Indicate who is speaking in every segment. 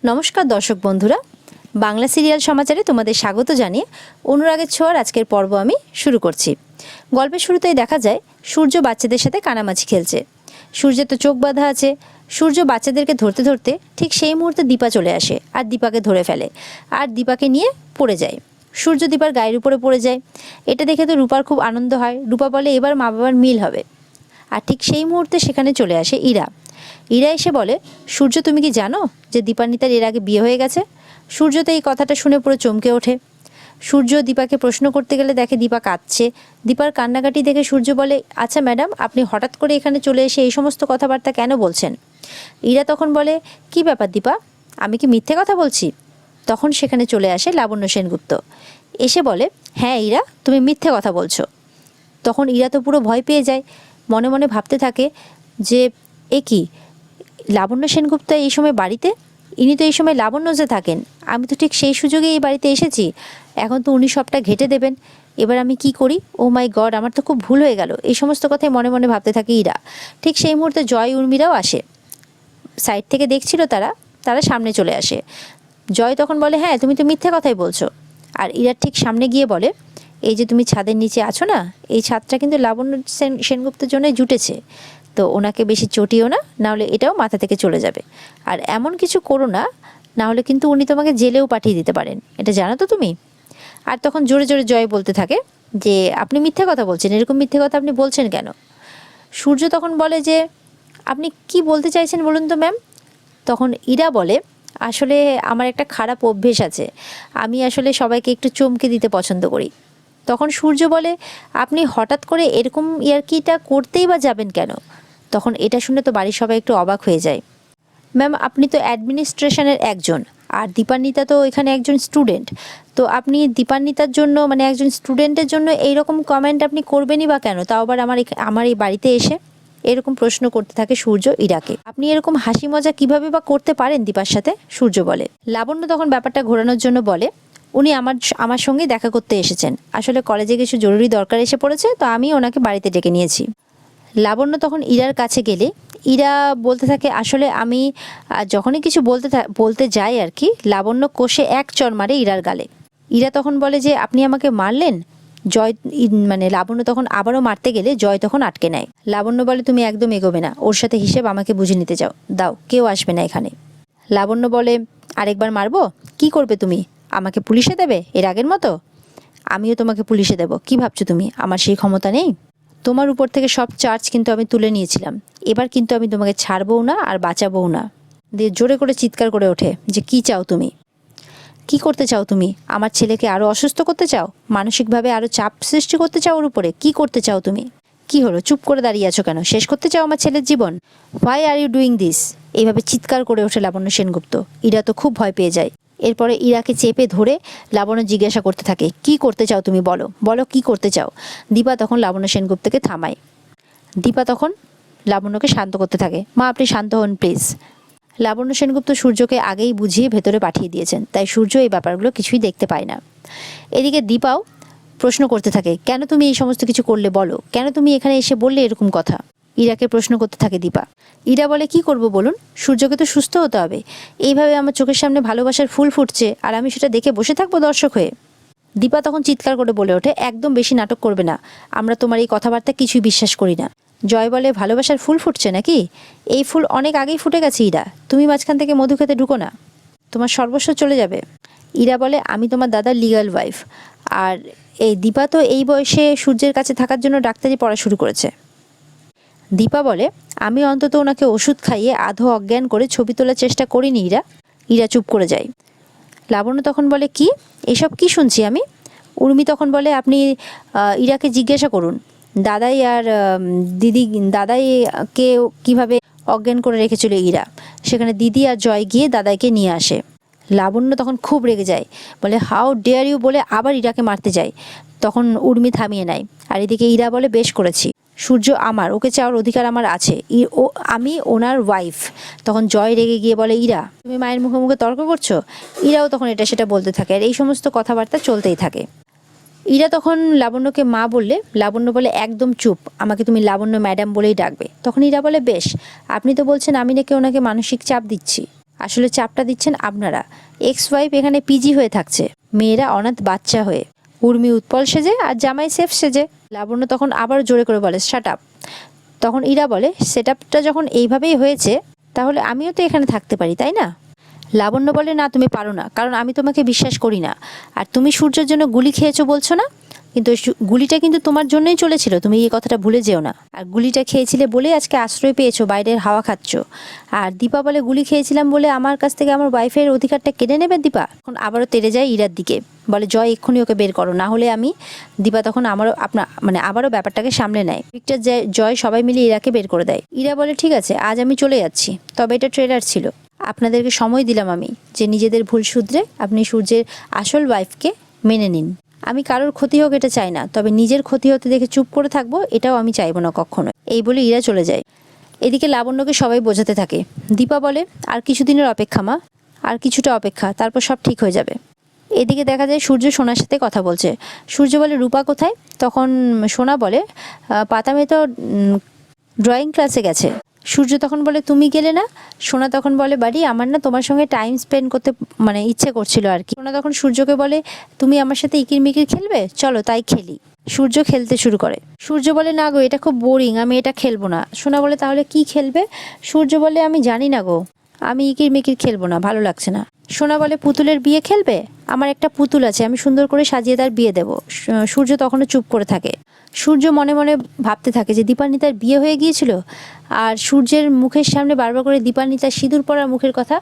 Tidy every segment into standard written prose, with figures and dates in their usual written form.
Speaker 1: নমস্কার দর্শক বন্ধুরা, বাংলা সিরিয়াল সমাচারে তোমাদের স্বাগত জানিয়ে অনুরাগের ছোঁয়ার আজকের পর্ব আমি শুরু করছি। গল্পের শুরুতেই দেখা যায় সূর্য বাচ্চাদের সাথে কানামাছি খেলছে। সূর্যের তো চোখ বাঁধা আছে। সূর্য বাচ্চাদেরকে ধরতে ধরতে ঠিক সেই মুহূর্তে দীপা চলে আসে আর দীপাকে ধরে ফেলে আর দীপাকে নিয়ে পড়ে যায়। সূর্য দীপার গায়ের উপরে পড়ে যায়। এটা দেখে তো রূপার খুব আনন্দ হয়। রূপা বলে এবার মা বাবার মিল হবে। আর ঠিক সেই মুহূর্তে সেখানে চলে আসে ইরা। ইরা এসে বলে, সূর্য তুমি কি জানো যে দীপান্বিতার এর আগে বিয়ে হয়ে গেছে? সূর্য তো এই কথাটা শুনে পুরো চমকে ওঠে। সূর্য দীপাকে প্রশ্ন করতে গেলে দেখে দীপা কাঁদছে। দীপার কান্নাকাটি দেখে সূর্য বলে, আচ্ছা ম্যাডাম, আপনি হঠাৎ করে এখানে চলে এসে এই সমস্ত কথাবার্তা কেন বলছেন? ইরা তখন বলে, কি ব্যাপার দীপা, আমি কি মিথ্যে কথা বলছি? তখন সেখানে চলে আসে লাবণ্য সেনগুপ্ত। এসে বলে, হ্যাঁ ইরা, তুমি মিথ্যে কথা বলছো। তখন ইরা তো পুরো ভয় পেয়ে যায়। মনে মনে ভাবতে থাকে যে এ কি, লাবণ্য সেনগুপ্ত এই সময় বাড়িতে? ইনি তো এই সময় লাবণ্যজে থাকেন। আমি তো ঠিক সেই সুযোগে এই বাড়িতে এসেছি। এখন তো উনি সবটা ঘেঁটে দেবেন। এবার আমি কি করি? ও মাই গড, আমার তো খুব ভুল হয়ে গেল। এই সমস্ত কথাই মনে মনে ভাবতে থাকে ইরা। ঠিক সেই মুহূর্তে জয় উর্মিরাও আসে। সাইড থেকে দেখছিল তারা তারা সামনে চলে আসে। জয় তখন বলে, হ্যাঁ তুমি তো মিথ্যে কথাই বলছো। আর ইরার ঠিক সামনে গিয়ে বলে, এই যে তুমি ছাদের নিচে আছো না, এই ছাদটা কিন্তু লাবণ্য সেনগুপ্তের জন্য জুটেছে। তো ওনাকে বেশি চটিও না, নাহলে এটাও মাথা থেকে চলে যাবে। আর এমন কিছু করো না, নাহলে কিন্তু উনি তোমাকে জেলেও পাঠিয়ে দিতে পারেন। এটা জানো তো তুমি? আর তখন জোরে জোরে জয় বলতে থাকে যে আপনি মিথ্যে কথা বলছেন, এরকম মিথ্যে কথা আপনি বলছেন কেন? সূর্য তখন বলে যে আপনি কি বলতে চাইছেন বলুন তো ম্যাম। তখন ইরা বলে, আসলে আমার একটা খারাপ অভ্যেস আছে। আমি আসলে সবাইকে একটু চমকে দিতে পছন্দ করি। তখন সূর্য বলে, আপনি হঠাৎ করে এরকম ইয়ার্কিটা করতেই বা যাবেন কেন? তখন এটা শুনে তো বাড়ির সবাই একটু অবাক হয়ে যায়। ম্যাম, আপনি তো অ্যাডমিনিস্ট্রেশনের একজন, আর দীপান্বিতা তো এখানে একজন স্টুডেন্ট। তো আপনি দীপান্বিতার জন্য, মানে একজন স্টুডেন্টের জন্য এইরকম কমেন্ট আপনি করবেনই বা কেন, তাও আবার আমার এই বাড়িতে এসে? এরকম প্রশ্ন করতে থাকে সূর্য ইরাকে। আপনি এরকম হাসি মজা কিভাবে বা করতে পারেন দীপার সাথে? সূর্য বলে। লাবণ্য তখন ব্যাপারটা ঘোরানোর জন্য বলে, উনি আমার সঙ্গে দেখা করতে এসেছেন। আসলে কলেজে কিছু জরুরি দরকার এসে পড়েছে, তো আমি ওনাকে বাড়িতে ডেকে নিয়েছি। লাবণ্য তখন ইরার কাছে গেলে ইরা বলতে থাকে, আসলে আমি যখনই কিছু বলতে যাই আর কি, লাবণ্য কষে এক চর মারে ইরার গালে। ইরা তখন বলে যে আপনি আমাকে মারলেন। জয় মানে লাবণ্য তখন আবারও মারতে গেলে জয় তখন আটকে নেয়। লাবণ্য বলে, তুমি একদম এগোবে না, ওর সাথে হিসেব আমাকে বুঝে নিতে দাও, কেউ আসবে না এখানে। লাবণ্য বলে, আরেকবার মারবো? কি করবে তুমি? আমাকে পুলিশে দেবে এর আগের মতো? আমিও তোমাকে পুলিশে দেব। কি ভাবছো তুমি আমার সেই ক্ষমতা নেই? তোমার উপর থেকে সব চার্জ কিন্তু আমি তুলে নিয়েছিলাম। এবার কিন্তু আমি তোমাকে ছাড়বও না আর বাঁচাবও না। দিয়ে জোরে করে চিৎকার করে ওঠে যে কি চাও তুমি? কি করতে চাও তুমি? আমার ছেলেকে আরও অসুস্থ করতে চাও? মানসিকভাবে আরও চাপ সৃষ্টি করতে চাও ওর উপরে? কি করতে চাও তুমি? কি হলো, চুপ করে দাঁড়িয়ে আছো কেন? শেষ করতে চাও আমার ছেলের জীবন? Why are you doing this? এইভাবে চিৎকার করে ওঠে লাবণ্য সেনগুপ্ত। ইরা তো খুব ভয় পেয়ে যায়। এরপরে ইরাকে চেপে ধরে লাবণ্য জিজ্ঞাসা করতে থাকে, কি করতে চাও তুমি? বলো বলো, কি করতে চাও? দীপা তখন লাবণ্য সেনগুপ্তকে থামায়। দীপা তখন লাবণ্যকে শান্ত করতে থাকে, মা আপনি শান্ত হন প্লিজ। লাবণ্য সেনগুপ্ত সূর্যকে আগেই বুঝিয়ে ভেতরে পাঠিয়ে দিয়েছেন, তাই সূর্য এই ব্যাপারগুলো কিছুই দেখতে পায় না। এদিকে দীপাও প্রশ্ন করতে থাকে, কেন তুমি এই সমস্ত কিছু করলে বলো? কেন তুমি এখানে এসে বললে এরকম কথা? ইরাকে প্রশ্ন করতে থাকে দীপা। ইরা বলে, কি করব বলুন? সূর্যকে তো সুস্থ হতে হবে। এইভাবে আমার চোখের সামনে ভালোবাসার ফুল ফুটছে, আর আমি সেটা দেখে বসে থাকবো দর্শক হয়ে? দীপা তখন চিৎকার করে বলে ওঠে, একদম বেশি নাটক করবে না। আমরা তোমার এই কথাবার্তা কিছুই বিশ্বাস করি না। জয় বলে, ভালোবাসার ফুল ফুটছে নাকি? এই ফুল অনেক আগেই ফুটে গেছে ইরা। তুমি মাঝখান থেকে মধু খেতে ঢুকো না, তোমার সর্বস্ব চলে যাবে। ইরা বলে, আমি তোমার দাদার লিগ্যাল ওয়াইফ। আর এই দীপা তো এই বয়সে সূর্যের কাছে থাকার জন্য ডাক্তারি পড়া শুরু করেছে। দীপা বলে, আমি অন্তত ওনাকে ওষুধ খাইয়ে আধো অজ্ঞান করে ছবি তোলার চেষ্টা করিনি ইরা। ইরা চুপ করে যায়। লাবণ্য তখন বলে, কি এসব কি শুনছি আমি? উর্মি তখন বলে, আপনি ইরাকে জিজ্ঞাসা করুন দাদাই আর দাদাইকে কিভাবে অজ্ঞান করে রেখেছিল ইরা। সেখানে দিদি আর জয় গিয়ে দাদাইকে নিয়ে আসে। লাবণ্য তখন খুব রেগে যায়, বলে হাউ ডেয়ার ইউ বলে আবার ইরাকে মারতে যায়। তখন উর্মি থামিয়ে নেয়। আর এদিকে ইরা বলে, বেশ করেছি, সূর্য আমার, ওকে চাওয়ার অধিকার আমার আছে। আমি ওনার ওয়াইফ। তখন জয় রেগে গিয়ে বলে, ইরা তুমি মায়ের মুখে মুখে তর্ক করছো? ইরাও তখন এটা সেটা বলতে থাকে, আর এই সমস্ত কথাবার্তা চলতেই থাকে। ইরা তখন লাবণ্যকে মা বললে লাবণ্য বলে, একদম চুপ, আমাকে তুমি লাবণ্য ম্যাডাম বলেই ডাকবে। তখন ইরা বলে, বেশ, আপনি তো বলছেন আমি নাকি ওনাকে মানসিক চাপ দিচ্ছি, আসলে চাপটা দিচ্ছেন আপনারা। এক্স ওয়াইফ এখানে পিজি হয়ে থাকছে, মেয়েরা অনাথ বাচ্চা হয়ে, উর্মি উৎপল সেজে আর জামাই সেফ সেজে। লাবণ্য তখন আবার জোরে করে বলে শাট আপ। তখন ইরা বলে সেট আপটা যখন এইভাবেই হয়েছে তাহলে আমিও তো এখানে থাকতে পারি, তাই না? লাবণ্য বলে না, তুমি পারো না, কারণ আমি তোমাকে বিশ্বাস করি না। আর তুমি সূর্যের জন্য গুলি খেয়েছো বলছো না, কিন্তু ওই গুলিটা কিন্তু তোমার জন্যই চলেছিল, তুমি এই কথাটা ভুলে যেও না। আর গুলিটা খেয়েছিলে বলে আজকে আশ্রয় পেয়েছো, বাইরের হাওয়া খাচ্ছ। আর দীপা বলে গুলি খেয়েছিলাম বলে আমার কাছ থেকে আমার ওয়াইফের অধিকারটা কেড়ে নেবে দীপা। এখন আবারও তেড়ে যায় ইরার দিকে, বলে জয় এক্ষুনি ওকে বের করো, না হলে আমি। দীপা তখন আবারও ব্যাপারটাকে সামলে নেয়। ভিক্টর জয় সবাই মিলে ইরাকে বের করে দেয়। ইরা বলে ঠিক আছে, আজ আমি চলে যাচ্ছি, তবে এটা ট্রেলার ছিল, আপনাদেরকে সময় দিলাম আমি যে নিজেদের ভুল শুধরে আপনি সূর্যের আসল ওয়াইফকে মেনে নিন। আমি কারোর ক্ষতি হোক এটা চাই না, তবে নিজের ক্ষতি হতে দেখে চুপ করে থাকবো এটাও আমি চাইবো না কখনো। এই বলে ইরা চলে যায়। এদিকে লাবণ্যকে সবাই বোঝাতে থাকে। দীপা বলে আর কিছুদিনের অপেক্ষা মা, আর কিছুটা অপেক্ষা, তারপর সব ঠিক হয়ে যাবে। এদিকে দেখা যায় সূর্য সোনার সাথে কথা বলছে। সূর্য বলে রূপা কোথায়? তখন সোনা বলে পাতামে তো ড্রয়িং ক্লাসে গেছে। সূর্য তখন বলে তুমি গেলে না? সোনা তখন বলে বাড়ি আমার না তোমার সঙ্গে টাইম স্পেন্ড করতে ইচ্ছে করছিল আর কি। সোনা তখন সূর্যকে বলে তুমি আমার সাথে ইকির মিকির খেলবে, চলো তাই খেলি। সূর্য খেলতে শুরু করে। সূর্য বলে না গো, এটা খুব বোরিং, আমি এটা খেলবো না। সোনা বলে তাহলে কি খেলবে? সূর্য বলে আমি জানি না গো, আমি ইকির মিকির খেলবো না, ভালো লাগছে না। সোনা বলে পুতুলের বিয়ে খেলবে? আমার একটা পুতুল আছে, আমি সুন্দর করে সাজিয়ে তার বিয়ে দেবো। সূর্য তখনও চুপ করে থাকে। সূর্য মনে মনে ভাবতে থাকে যে দীপান্বিতার বিয়ে হয়ে গিয়েছিল, আর সূর্যের মুখের সামনে বারবার করে দীপান্বিতার সিঁদুর পরার মুখের কথা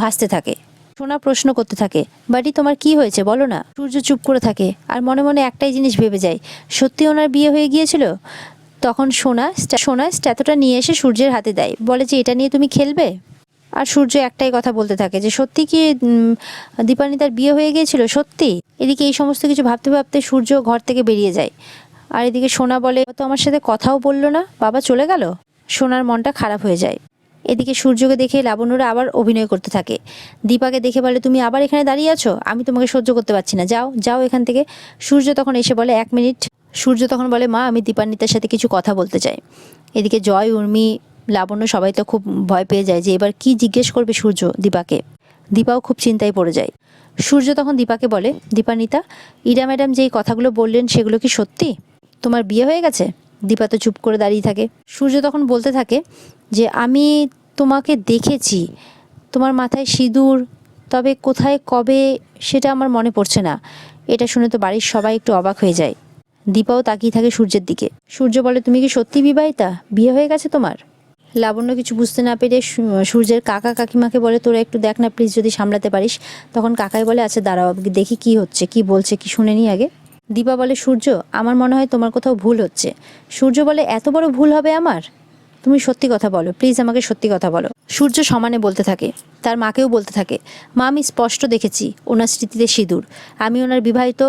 Speaker 1: ভাসতে থাকে। সোনা প্রশ্ন করতে থাকে বাড়ি তোমার কি হয়েছে বলো না। সূর্য চুপ করে থাকে আর মনে মনে একটাই জিনিস ভেবে যায়, সত্যি ওনার বিয়ে হয়ে গিয়েছিল। তখন সোনা স্ট্যাচুটা নিয়ে এসে সূর্যের হাতে দেয়, বলে যে এটা নিয়ে তুমি খেলবে। আর সূর্য একটাই কথা বলতে থাকে যে সত্যি কি দীপান্বিতার বিয়ে হয়ে গিয়েছিল সত্যি। এদিকে এই সমস্ত কিছু ভাবতে ভাবতে সূর্য ঘর থেকে বেরিয়ে যায়। আর এদিকে সোনা বলে তো আমার সাথে কথাও বললো না, বাবা চলে গেল। সোনার মনটা খারাপ হয়ে যায়। এদিকে সূর্যকে দেখে লাবণ্যরা আবার অভিনয় করতে থাকে। দীপাকে দেখে বলে তুমি আবার এখানে দাঁড়িয়ে আছো, আমি তোমাকে সহ্য করতে পারছি না, যাও যাও এখান থেকে। সূর্য তখন এসে বলে 1 মিনিট। সূর্য তখন বলে মা আমি দীপান্বিতার সাথে কিছু কথা বলতে চাই। এদিকে জয় উর্মি লাবণ্য সবাই তো খুব ভয় পেয়ে যায় যে এবার কি জিজ্ঞেস করবে সূর্য দীপাকে। দীপাও খুব চিন্তায় পড়ে যায়। সূর্য তখন দীপাকে বলে দীপান্বিতা, ইরা ম্যাডাম যেই কথাগুলো বললেন সেগুলো কি সত্যি? তোমার বিয়ে হয়ে গেছে? দীপা তো চুপ করে দাঁড়িয়ে থাকে। সূর্য তখন বলতে থাকে যে আমি তোমাকে দেখেছি, তোমার মাথায় সিঁদুর, তবে কোথায় কবে সেটা আমার মনে পড়ছে না। এটা শুনে তো বাড়ির সবাই একটু অবাক হয়ে যায়। দীপাও তাকিয়ে থাকে সূর্যের দিকে। সূর্য বলে তুমি কি সত্যি বিবাহিতা, বিয়ে হয়ে গেছে তোমার? লাবণ্য কিছু বুঝতে না পেরে সূর্যের কাকা কাকিমাকে বলে তোরা একটু দেখ না প্লিজ, যদি সামলাতে পারিস। তখন কাকাই বলে আচ্ছা দাঁড়াও দেখি কি হচ্ছে, কি বলছে, কি শুনে নি আগে। দীপা বলে সূর্য আমার মনে হয় তোমার কোথাও ভুল হচ্ছে। সূর্য বলে এত বড় ভুল হবে আমার? তুমি সত্যি কথা বলো প্লিজ, আমাকে সত্যি কথা বলো। সূর্য সমানে বলতে থাকে, তার মাকেও বলতে থাকে মা আমি স্পষ্ট দেখেছি ওনার স্মৃতিতে সিঁদুর, আমি ওনার বিবাহিত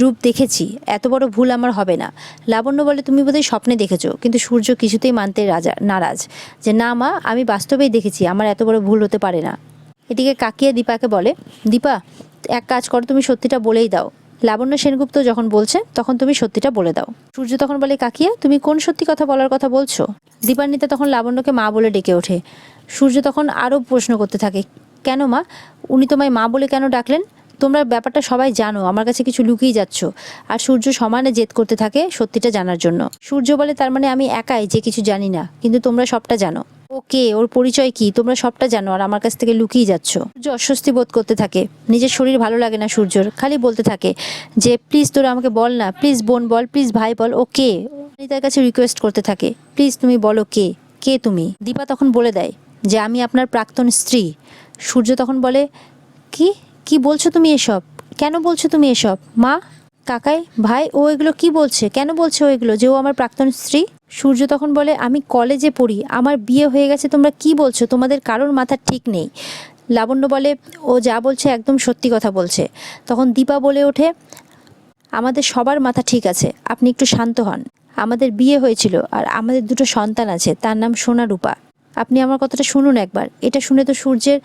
Speaker 1: রূপ দেখেছি, এত বড় ভুল আমার হবে না। লাবণ্য বলে তুমি বোধহয় স্বপ্নে দেখেছো, কিন্তু সূর্য কিছুতেই মানতে নারাজ যে না মা আমি বাস্তবেই দেখেছি, আমার এত বড় ভুল হতে পারে না। এদিকে কাকিয়া দীপাকে বলে দীপা এক কাজ করো, তুমি সত্যিটা বলেই দাও। লাবণ্য সেনগুপ্ত যখন বলছে তখন তুমি সত্যিটা বলে দাও। সূর্য তখন বলে কাকিয়া তুমি কোন সত্যি কথা বলার কথা বলছো? দীপান্বিতা তখন লাবণ্যকে মা বলে ডেকে ওঠে। সূর্য তখন আরও প্রশ্ন করতে থাকে কেন মা, উনি তোমায় মা বলে কেন ডাকলেন? তোমরা ব্যাপারটা সবাই জানো, আমার কাছে কিছু লুকিয়ে যাচ্ছ। আর সূর্য সমানে জেদ করতে থাকে সত্যিটা জানার জন্য। সূর্য বলে তার মানে আমি একাই যে কিছু জানি না, কিন্তু তোমরা সবটা জানো। ওকে ওর পরিচয় কি তোমরা সবটা জানো আর আমার কাছ থেকে লুকিয়ে যাচ্ছ। সূর্য অস্বস্তি বোধ করতে থাকে, নিজের শরীর ভালো লাগে না সূর্যর, খালি বলতে থাকে যে প্লিজ তোরা আমাকে বল না, প্লিজ বোন বল, প্লিজ ভাই বল, ও কে? তার কাছে রিকোয়েস্ট করতে থাকে প্লিজ তুমি বলো কে, কে তুমি? দীপা তখন বলে দেয় যে আমি আপনার প্রাক্তন স্ত্রী। সূর্য তখন বলে কি কি বলছো তুমি এসব? কেন বলছো তুমি এসব? মা কাকাই ভাই ও এগুলো কি বলছে, কেন বলছে ও এগুলো যে ও আমার প্রাক্তন স্ত্রী? সূর্য তখন বলে আমি কলেজে পড়ি, আমার বিয়ে হয়ে গেছে, তোমরা কি বলছো? তোমাদের কারোর মাথা ঠিক নেই। লাবণ্য বলে ও যা বলছে একদম সত্যি কথা বলছে। তখন দীপা বলে ওঠে আমাদের সবার মাথা ঠিক আছে, আপনি একটু শান্ত হন। আমাদের বিয়ে হয়েছিল আর আমাদের 2টো সন্তান আছে, তার নাম সোনা রূপা। আপনি আমার কথাটা শুনুন একবার। এটা শুনে তো সূর্যের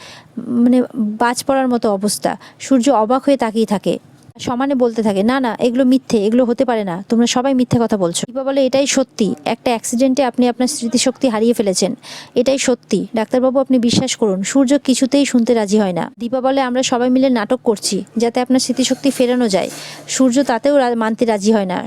Speaker 1: বাজ পড়ার মতো অবস্থা। সূর্য অবাক হয়ে তাকিয়ে থাকে। সমানে বলতে থাকে, না না এগুলো মিথ্যে, এগুলো হতে পারে না, তোমরা সবাই মিথ্যে কথা বলছো। দীপা বলে, এটাই সত্যি, একটা অ্যাক্সিডেন্টে আপনি আপনার স্মৃতিশক্তি হারিয়ে ফেলেছেন, এটাই সত্যি ডাক্তারবাবু, আপনি বিশ্বাস করুন। সূর্য কিছুতেই শুনতে রাজি হয় না। দীপা বলে, আমরা সবাই মিলে নাটক করছি যাতে আপনার স্মৃতিশক্তি ফেরানো যায়। সূর্য তাতেও মানতে রাজি হয় না।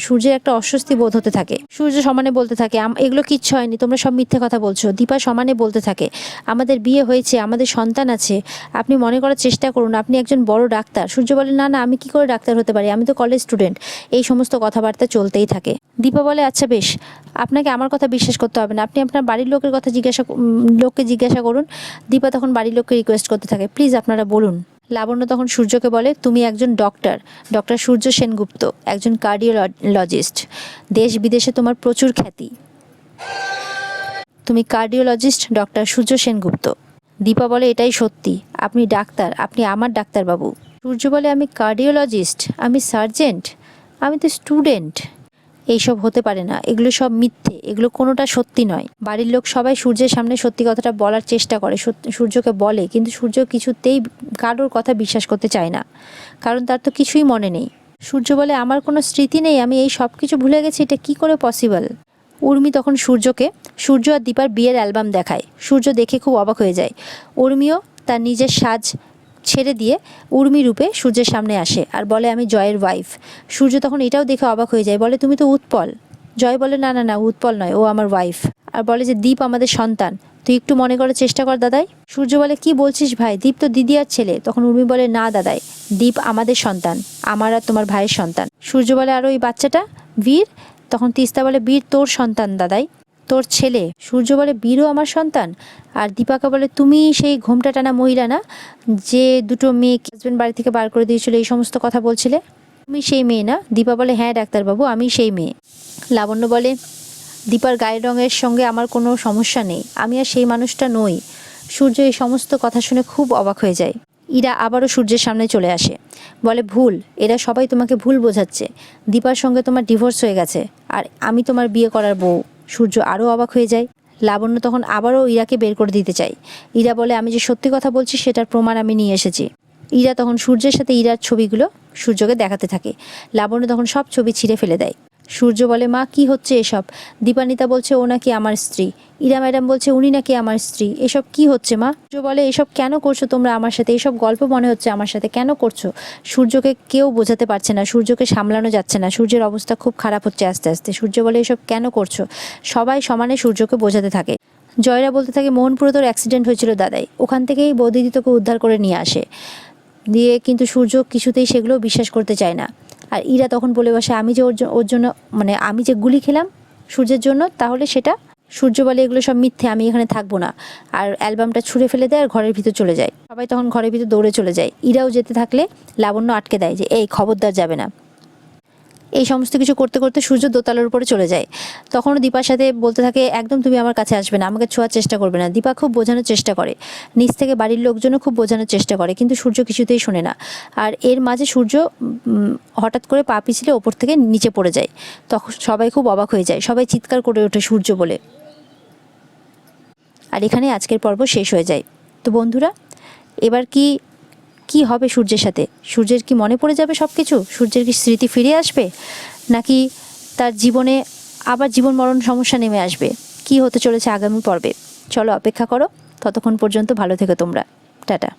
Speaker 1: সূর্যের একটা অস্বস্তি বোধ হতে থাকে। সূর্য সমানে বলতে থাকে, এগুলো কিচ্ছু হয়নি, তোমরা সব মিথ্যে কথা বলছো। দীপা সমানে বলতে থাকে, আমাদের বিয়ে হয়েছে, আমাদের সন্তান আছে, আপনি মনে করার চেষ্টা করুন, আপনি একজন বড় ডাক্তার। সূর্য বলে, না না, আমি কি করে ডাক্তার হতে পারি, আমি তো কলেজ স্টুডেন্ট। এই সমস্ত কথাবার্তা চলতেই থাকে। দীপা বলে, আচ্ছা বেশ, আপনাকে আমার কথা বিশ্বাস করতে হবে না, আপনি আপনার বাড়ির লোকের কথা লোককে জিজ্ঞাসা করুন। দীপা তখন বাড়ির লোককে রিকোয়েস্ট করতে থাকে, প্লিজ আপনারা বলুন। লাবণ্য তখন সূর্যকে বলে, তুমি একজন ডক্টর, ডক্টর সূর্য সেনগুপ্ত, একজন কার্ডিওলজিস্ট, দেশ বিদেশে তোমার প্রচুর খ্যাতি, তুমি কার্ডিওলজিস্ট ডক্টর সূর্য সেনগুপ্ত। দীপা বলে, এটাই সত্যি, আপনি ডাক্তার, আপনি আমার ডাক্তারবাবু। সূর্য বলে, আমি কার্ডিওলজিস্ট, আমি সার্জেন্ট, আমি তো স্টুডেন্ট, এইসব হতে পারে না, এগুলো সব মিথ্যে, এগুলো কোনোটা সত্যি নয়। বাড়ির লোক সবাই সূর্যের সামনে সত্যি কথাটা বলার চেষ্টা করে, সূর্যকে বলে, কিন্তু সূর্য কিছুতেই কারোর কথা বিশ্বাস করতে চায় না, কারণ তার তো কিছুই মনে নেই। সূর্য বলে, আমার কোনো স্মৃতি নেই, আমি এই সব কিছু ভুলে গেছি, এটা কি করে পসিবল। উর্মি তখন সূর্যকে সূর্য আর দীপার বিয়ের অ্যালবাম দেখায়। সূর্য দেখে খুব অবাক হয়ে যায়। উর্মিও তার নিজের সাজ ছেড়ে দিয়ে উর্মি রূপে সূর্যের সামনে আসে আর বলে, আমি জয়ের ওয়াইফ। সূর্য তখন এটাও দেখে অবাক হয়ে যায়, বলে, তুমি তো উৎপল। জয় বলে, না না না, উৎপল নয়, ও আমার ওয়াইফ। আর বলে যে, দীপ আমাদের সন্তান, তুই একটু মনে করার চেষ্টা কর দাদাই। সূর্য বলে, কি বলছিস ভাই, দীপ তো দিদি আর ছেলে। তখন উর্মি বলে, না দাদাই, দীপ আমাদের সন্তান, আমার আর তোমার ভাইয়ের সন্তান। সূর্য বলে, আর ওই বাচ্চাটা বীর। তখন তিস্তা বলে, বীর তোর সন্তান দাদাই, তোর ছেলে। সূর্য বলে, বীরও আমার সন্তান। আর দীপাকে বলে, তুমি সেই ঘোমটা টানা মহিলা না, যে দুটো মেয়ে হাজবেন্ড বাড়ি থেকে বার করে দিয়েছিল, এই সমস্ত কথা বলছিলে, তুমি সেই মেয়ে না? দীপা বলে, হ্যাঁ ডাক্তারবাবু, আমি সেই মেয়ে। লাবণ্য বলে, দীপার গায়ের রঙের সঙ্গে আমার কোনো সমস্যা নেই, আমি আর সেই মানুষটা নই। সূর্য এই সমস্ত কথা শুনে খুব অবাক হয়ে যায়। ইরা আবারও সূর্যের সামনে চলে আসে, বলে, ভুল, এরা সবাই তোমাকে ভুল বোঝাচ্ছে, দীপার সঙ্গে তোমার ডিভোর্স হয়ে গেছে, আর আমি তোমার বিয়ে করার বউ। সূর্য আরও অবাক হয়ে যায়। লাবণ্য তখন আবারও ইরাকে বের করে দিতে চায়। ইরা বলে, আমি যে সত্যি কথা বলছি সেটার প্রমাণ আমি নিয়ে এসেছি। ইরা তখন সূর্যের সাথে ইরার ছবিগুলো সূর্যকে দেখাতে থাকে। লাবণ্য তখন সব ছবি ছিঁড়ে ফেলে দেয়। সূর্য বলে, মা কি হচ্ছে এসব? দীপানিতা বলছে ও নাকি আমার স্ত্রী, ইরা ম্যাডাম বলছে উনি নাকি আমার স্ত্রী, এসব কি হচ্ছে মা? সূর্য বলে, এসব কেন করছো তোমরা আমার সাথে, এসব গল্প মনে হচ্ছে আমার সাথে, কেন করছো? সূর্যকে কেউ বোঝাতে পারছে না, সূর্যকে সামলানো যাচ্ছে না, সূর্যের অবস্থা খুব খারাপ হচ্ছে আস্তে আস্তে। সূর্য বলে, এসব কেন করছো? সবাই সমানে সূর্যকে বোঝাতে থাকে। জয়রা বলতে থাকে, মোহনপুরে তোর অ্যাক্সিডেন্ট হয়েছিল দাদাই, ওখান থেকেই বৌদিদি তোকে উদ্ধার করে নিয়ে আসে দিয়ে, কিন্তু সূর্য কিছুতেই সেগুলো বিশ্বাস করতে চায় না। আর ইরা তখন বলে বসে, আমি যে ওর জন্য, মানে আমি যে গুলি খেলাম সূর্যের জন্য, তাহলে সেটা। সূর্য বলে, এগুলো সব মিথ্যে, আমি এখানে থাকবো না। আর অ্যালবামটা ছুঁড়ে ফেলে দেয় আর ঘরের ভিতর চলে যায়। সবাই তখন ঘরের ভিতর দৌড়ে চলে যায়। ইরাও যেতে থাকলে লাবণ্য আটকে দেয় যে, এই খবরদার যাবে না। এই সমস্ত কিছু করতে করতে সূর্য দোতলার উপরে চলে যায়। তখনও দীপার সাথে বলতে থাকে, একদম তুমি আমার কাছে আসবে না, আমাকে ছোঁয়ার চেষ্টা করবে না। দীপা খুব বোঝানোর চেষ্টা করে, নিচ থেকে বাড়ির লোকজনও খুব বোঝানোর চেষ্টা করে, কিন্তু সূর্য কিছুতেই শোনে না। আর এর মাঝে সূর্য হঠাৎ করে পা পিছলে ওপর থেকে নিচে পড়ে যায়। তখন সবাই খুব অবাক হয়ে যায়, সবাই চিৎকার করে ওঠে সূর্য বলে। আর এখানে আজকের পর্ব শেষ হয়ে যায়। তো বন্ধুরা, এবার কি কি হবে সূর্যের সাথে? সূর্যের কি মনে পড়ে যাবে সব কিছু? সূর্যের কি স্মৃতি ফিরে আসবে, নাকি তার জীবনে আবার জীবন মরণ সমস্যা নেমে আসবে? কি হতে চলেছে আগামী পর্বে? চলো অপেক্ষা করো, ততক্ষণ পর্যন্ত ভালো থেকো তোমরা। টাটা।